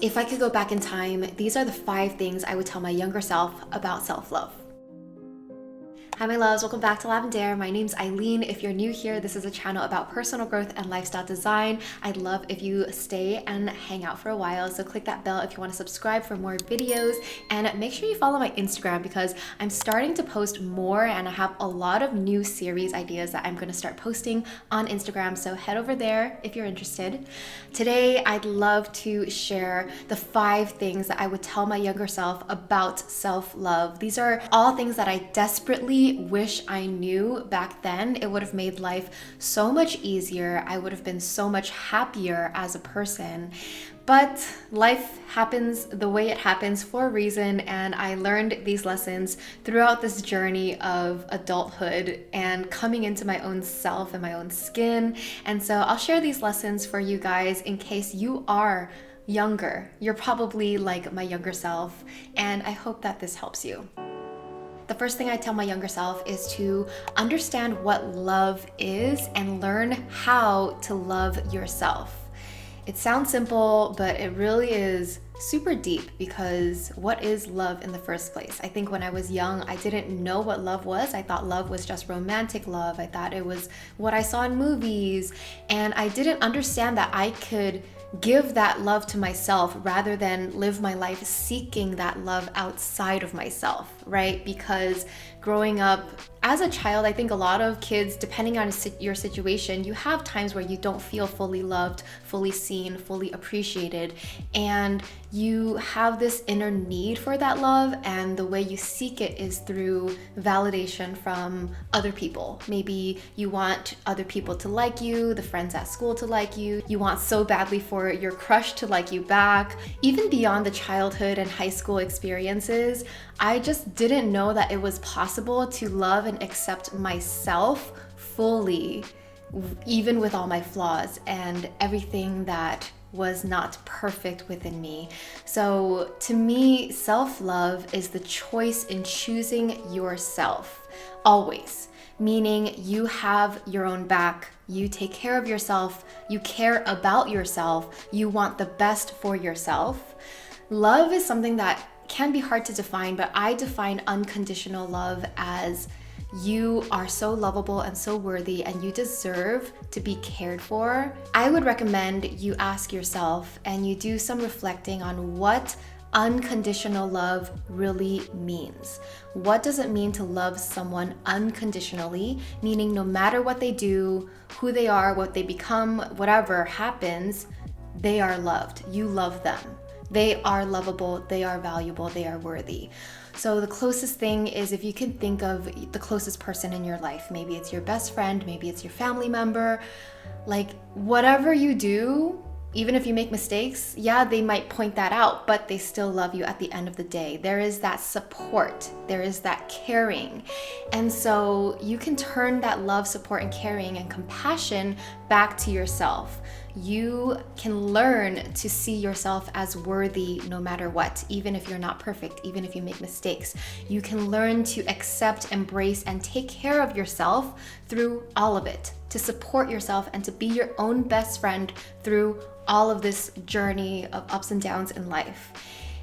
If I could go back in time, these are the 5 things I would tell my younger self about self-love. Hi my loves, welcome back to Lavender. My name's Aileen. If you're new here, this is a channel about personal growth and lifestyle design. I'd love if you stay and hang out for a while, so click that bell if you want to subscribe for more videos, and make sure you follow my Instagram because I'm starting to post more and I have a lot of new series ideas that I'm going to start posting on Instagram, so head over there if you're interested. Today, I'd love to share the 5 things that I would tell my younger self about self-love. These are all things that I desperately wish I knew back then. It would have made life so much easier. I would have been so much happier as a person. But life happens the way it happens for a reason, and I learned these lessons throughout this journey of adulthood and coming into my own self and my own skin. And so I'll share these lessons for you guys in case you are younger. You're probably like my younger self, and I hope that this helps you. The first thing I tell my younger self is to understand what love is and learn how to love yourself. It sounds simple, but it really is super deep, because what is love in the first place? I think when I was young, I didn't know what love was. I thought love was just romantic love. I thought it was what I saw in movies, and I didn't understand that I could give that love to myself rather than live my life seeking that love outside of myself, right? Because growing up as a child, I think a lot of kids, depending on your situation, you have times where you don't feel fully loved, fully seen, fully appreciated, and you have this inner need for that love, and the way you seek it is through validation from other people. Maybe you want other people to like you, the friends at school to like you, you want so badly for your crush to like you back. Even beyond the childhood and high school experiences, I just didn't know that it was possible to love and accept myself fully, even with all my flaws and everything that was not perfect within me. So to me, self-love is the choice in choosing yourself, always. Meaning you have your own back, you take care of yourself, you care about yourself, you want the best for yourself. Love is something that can be hard to define, but I define unconditional love as you are so lovable and so worthy, and you deserve to be cared for. I would recommend you ask yourself and you do some reflecting on what unconditional love really means. What does it mean to love someone unconditionally? Meaning no matter what they do, who they are, what they become, whatever happens, they are loved. You love them. They are lovable, they are valuable, they are worthy. So the closest thing is if you can think of the closest person in your life. Maybe it's your best friend, maybe it's your family member. Like whatever you do, even if you make mistakes, yeah, they might point that out, but they still love you at the end of the day. There is that support, there is that caring. And so you can turn that love, support, and caring and compassion back to yourself. You can learn to see yourself as worthy no matter what, even if you're not perfect, even if you make mistakes. You can learn to accept, embrace, and take care of yourself through all of it, to support yourself and to be your own best friend through all of this journey of ups and downs in life.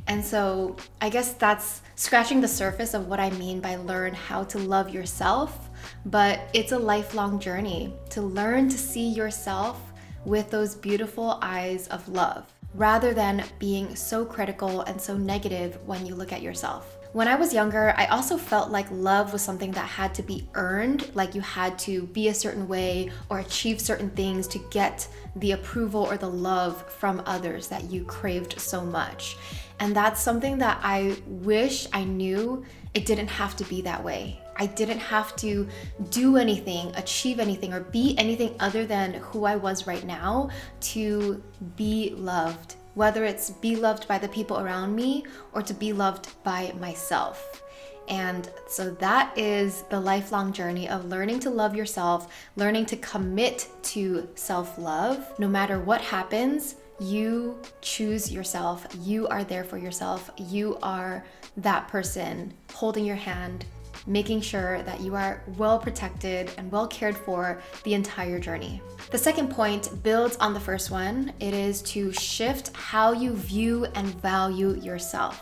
And so I guess that's scratching the surface of what I mean by learn how to love yourself, but it's a lifelong journey to learn to see yourself with those beautiful eyes of love, rather than being so critical and so negative when you look at yourself. When I was younger, I also felt like love was something that had to be earned, like you had to be a certain way or achieve certain things to get the approval or the love from others that you craved so much. And that's something that I wish I knew it didn't have to be that way. I didn't have to do anything, achieve anything, or be anything other than who I was right now to be loved. Whether it's be loved by the people around me or to be loved by myself. And so that is the lifelong journey of learning to love yourself, learning to commit to self-love. No matter what happens, you choose yourself. You are there for yourself. You are that person holding your hand, making sure that you are well protected and well cared for the entire journey. The second point builds on the first one. It is to shift how you view and value yourself.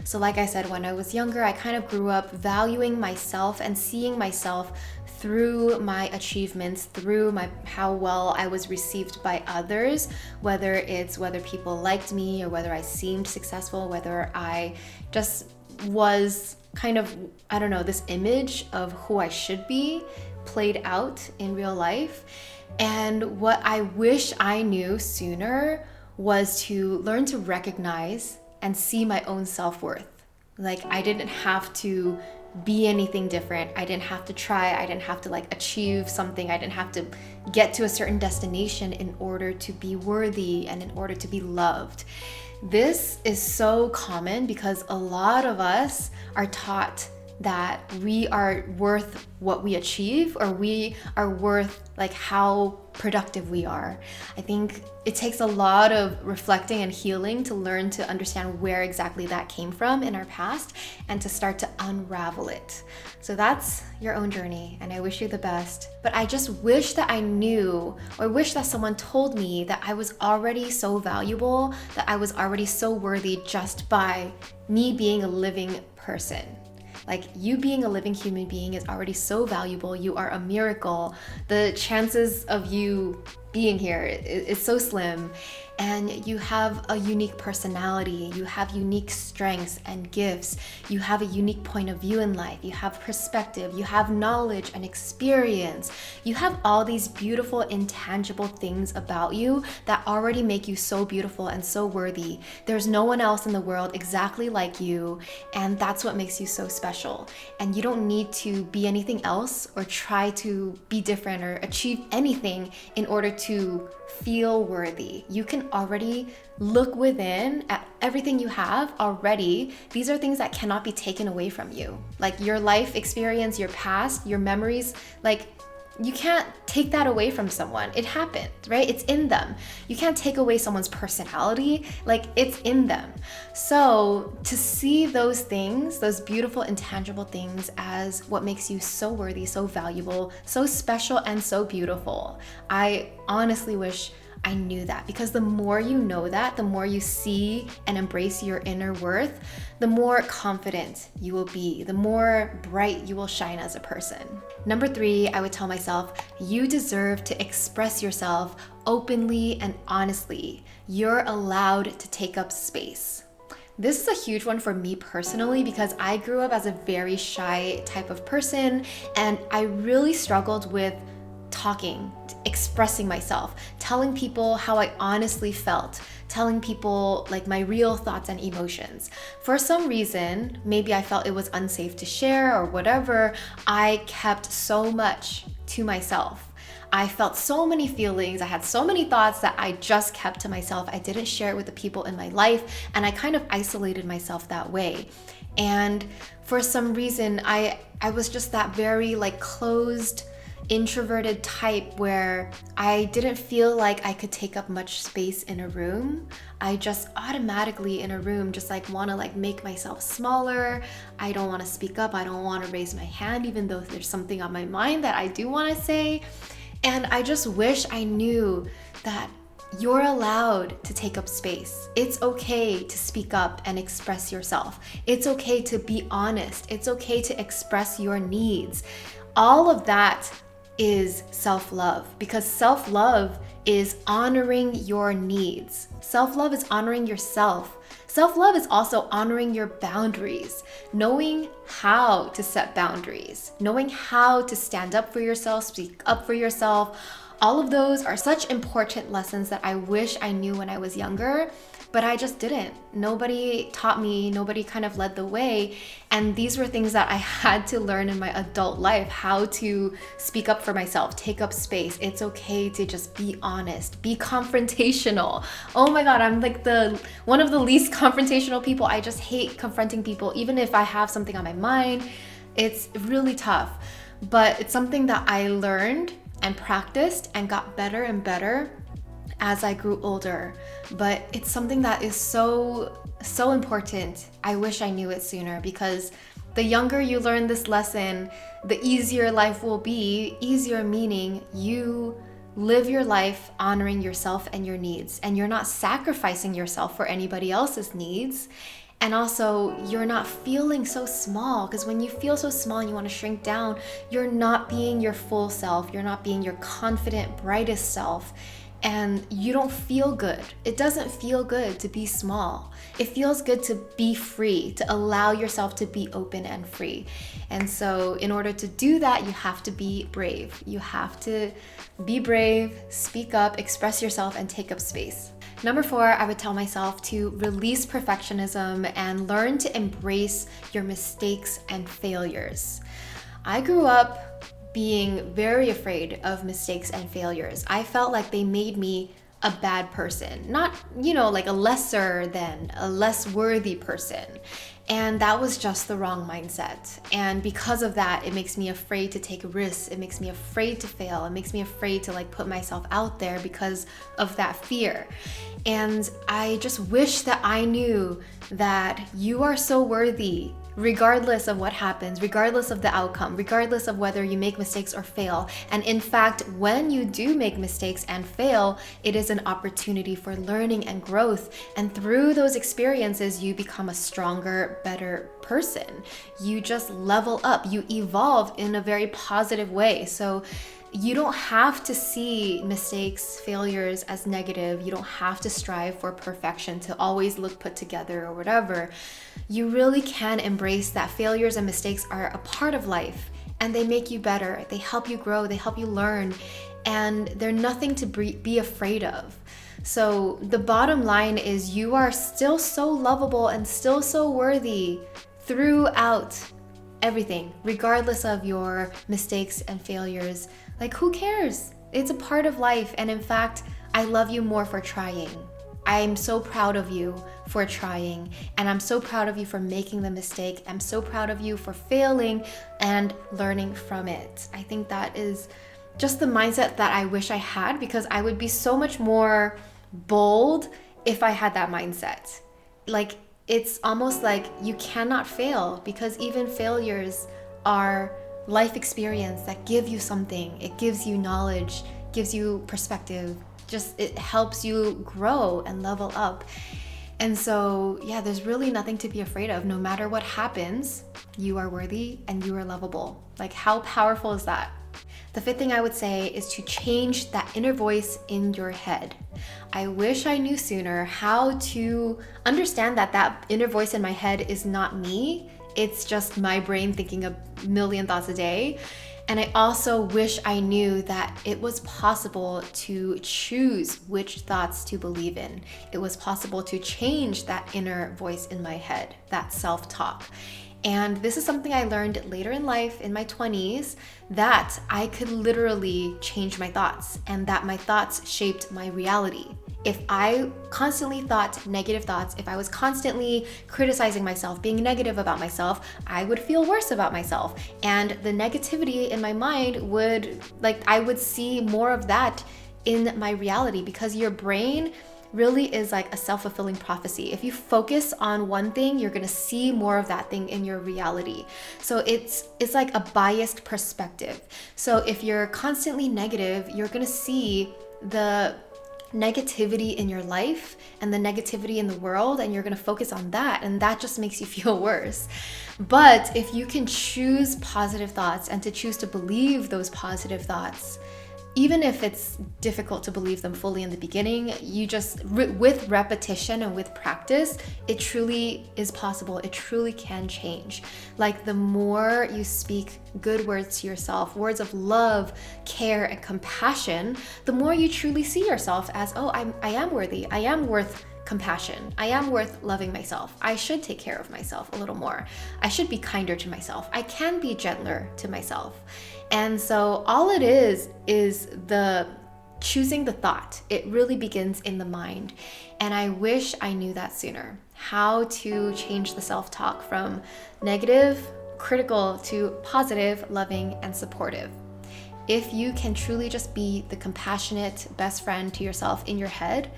So like I said, when I was younger, I kind of grew up valuing myself and seeing myself through my achievements, through how well I was received by others, whether people liked me or whether I seemed successful, whether I just was kind of, I don't know, this image of who I should be played out in real life. And what I wish I knew sooner was to learn to recognize and see my own self-worth. Like, I didn't have to be anything different. I didn't have to try. I didn't have to achieve something. I didn't have to get to a certain destination in order to be worthy and in order to be loved. This is so common because a lot of us are taught that we are worth what we achieve, or we are worth how productive we are. I think it takes a lot of reflecting and healing to learn to understand where exactly that came from in our past and to start to unravel it. So that's your own journey, and I wish you the best. But I just wish that I knew, or wish that someone told me that I was already so valuable, that I was already so worthy just by me being a living person. You being a living human being is already so valuable. You are a miracle. The chances of you being here is so slim, and you have a unique personality. You have unique strengths and gifts. You have a unique point of view in life. You have perspective. You have knowledge and experience. You have all these beautiful, intangible things about you that already make you so beautiful and so worthy. There's no one else in the world exactly like you, and that's what makes you so special. And you don't need to be anything else or try to be different or achieve anything in order to feel worthy. You can already look within at everything you have already. These are things that cannot be taken away from you. Your life experience, your past, your memories, you can't take that away from someone. It happened, right? It's in them. You can't take away someone's personality. It's in them. So to see those things, those beautiful, intangible things, as what makes you so worthy, so valuable, so special, and so beautiful, I honestly wish I knew that, because the more you know that, the more you see and embrace your inner worth, the more confident you will be, the more bright you will shine as a person. Number 3, I would tell myself, you deserve to express yourself openly and honestly. You're allowed to take up space. This is a huge one for me personally, because I grew up as a very shy type of person, and I really struggled with talking, expressing myself, telling people how I honestly felt, telling people my real thoughts and emotions. For some reason, maybe I felt it was unsafe to share or whatever, I kept so much to myself. I felt so many feelings, I had so many thoughts that I just kept to myself. I didn't share it with the people in my life, and I kind of isolated myself that way. And for some reason, I was just that very closed, introverted type where I didn't feel like I could take up much space in a room. I just automatically in a room just want to make myself smaller. I don't want to speak up. I don't want to raise my hand, even though there's something on my mind that I do want to say. And I just wish I knew that you're allowed to take up space. It's okay to speak up and express yourself. It's okay to be honest. It's okay to express your needs. All of that is self-love, because self-love is honoring your needs. Self-love is honoring yourself. Self-love is also honoring your boundaries, knowing how to set boundaries, knowing how to stand up for yourself, speak up for yourself. All of those are such important lessons that I wish I knew when I was younger, but I just didn't. Nobody taught me, nobody kind of led the way. And these were things that I had to learn in my adult life, how to speak up for myself, take up space. It's okay to just be honest, be confrontational. Oh my God, I'm one of the least confrontational people. I just hate confronting people, even if I have something on my mind. It's really tough, but it's something that I learned and practiced and got better and better as I grew older. But it's something that is so important. I wish I knew it sooner, because The younger you learn this lesson, the easier life will be. Easier meaning you live your life honoring yourself and your needs, and you're not sacrificing yourself for anybody else's needs. And also, you're not feeling so small, because when you feel so small and you want to shrink down, you're not being your full self. You're not being your confident, brightest self. And you don't feel good. It doesn't feel good to be small. It feels good to be free, to allow yourself to be open and free. And so in order to do that, you have to be brave. You have to be brave, speak up, express yourself, and take up space. Number 4, I would tell myself to release perfectionism and learn to embrace your mistakes and failures. I grew up being very afraid of mistakes and failures. I felt like they made me a bad person, not, like a lesser than, a less worthy person. And that was just the wrong mindset. And because of that, it makes me afraid to take risks. It makes me afraid to fail. It makes me afraid to put myself out there because of that fear. And I just wish that I knew that you are so worthy, regardless of what happens, regardless of the outcome, regardless of whether you make mistakes or fail. And in fact, when you do make mistakes and fail, it is an opportunity for learning and growth. And through those experiences, you become a stronger, better person. You just level up, you evolve in a very positive way. So you don't have to see mistakes, failures as negative. You don't have to strive for perfection, to always look put together or whatever. You really can embrace that failures and mistakes are a part of life, and they make you better. They help you grow, they help you learn, and they're nothing to be afraid of. So the bottom line is you are still so lovable and still so worthy throughout everything, regardless of your mistakes and failures. Who cares? It's a part of life. And in fact, I love you more for trying. I'm so proud of you for trying. And I'm so proud of you for making the mistake. I'm so proud of you for failing and learning from it. I think that is just the mindset that I wish I had, because I would be so much more bold if I had that mindset. It's almost like you cannot fail, because even failures are life experience that give you something. It gives you knowledge, gives you perspective, it helps you grow and level up. And so, there's really nothing to be afraid of. No matter what happens, you are worthy and you are lovable. How powerful is that? The 5th thing I would say is to change that inner voice in your head. I wish I knew sooner how to understand that inner voice in my head is not me. It's just my brain thinking a million thoughts a day. And I also wish I knew that it was possible to choose which thoughts to believe in. It was possible to change that inner voice in my head, that self-talk. And this is something I learned later in life, in my 20s, that I could literally change my thoughts, and that my thoughts shaped my reality. If I constantly thought negative thoughts, if I was constantly criticizing myself, being negative about myself, I would feel worse about myself. And the negativity in my mind I would see more of that in my reality, because your brain really is like a self-fulfilling prophecy. If you focus on one thing, you're gonna see more of that thing in your reality. So it's like a biased perspective. So if you're constantly negative, you're gonna see the negativity in your life and the negativity in the world, and you're gonna focus on that, and that just makes you feel worse. But if you can choose positive thoughts and to choose to believe those positive thoughts, even if it's difficult to believe them fully in the beginning, you just, with repetition and with practice, it truly is possible. It truly can change. The more you speak good words to yourself, words of love, care, and compassion, the more you truly see yourself as, oh, I am worthy. I am worth compassion. I am worth loving myself. I should take care of myself a little more. I should be kinder to myself. I can be gentler to myself. And so all it is the choosing the thought. It really begins in the mind. And I wish I knew that sooner. How to change the self-talk from negative, critical, to positive, loving, and supportive. If you can truly just be the compassionate best friend to yourself in your head,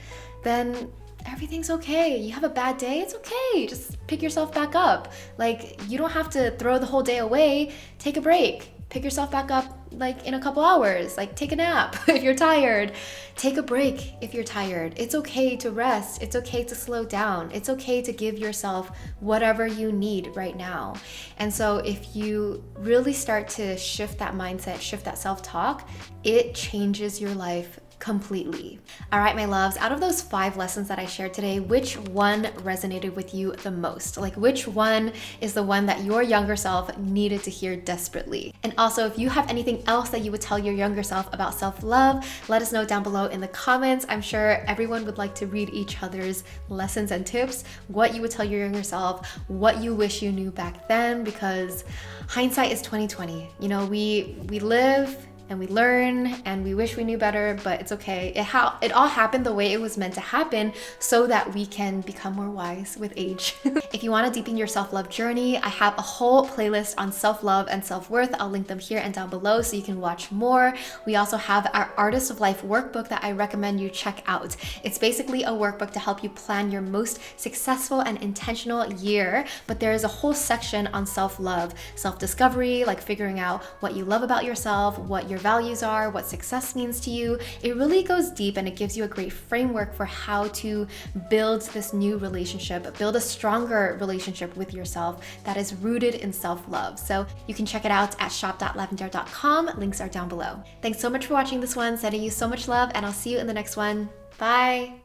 then everything's okay. You have a bad day, it's okay. Just pick yourself back up. Like, you don't have to throw the whole day away. Take a break. Pick yourself back up like in a couple hours. Like, take a nap if you're tired. Take a break if you're tired. It's okay to rest. It's okay to slow down. It's okay to give yourself whatever you need right now. And so if you really start to shift that mindset, shift that self-talk, it changes your life completely. All right, my loves, out of those 5 lessons that I shared today, which one resonated with you the most? Like, which one is the one that your younger self needed to hear desperately? And also, if you have anything else that you would tell your younger self about self-love, let us know down below in the comments. I'm sure everyone would like to read each other's lessons and tips, what you would tell your younger self, what you wish you knew back then, because hindsight is 2020. You know, we live and we learn and we wish we knew better, but it's okay. It all happened the way it was meant to happen so that we can become more wise with age. If you want to deepen your self-love journey, I have a whole playlist on self-love and self-worth. I'll link them here and down below so you can watch more. We also have our Artist of Life workbook that I recommend you check out. It's basically a workbook to help you plan your most successful and intentional year, but there is a whole section on self-love, self-discovery, like figuring out what you love about yourself, what your values are, what success means to you. It really goes deep and it gives you a great framework for how to build this new relationship, build a stronger relationship with yourself that is rooted in self-love. So you can check it out at shop.lavendare.com. Links are down below. Thanks so much for watching this one. Sending you so much love, and I'll see you in the next one. Bye.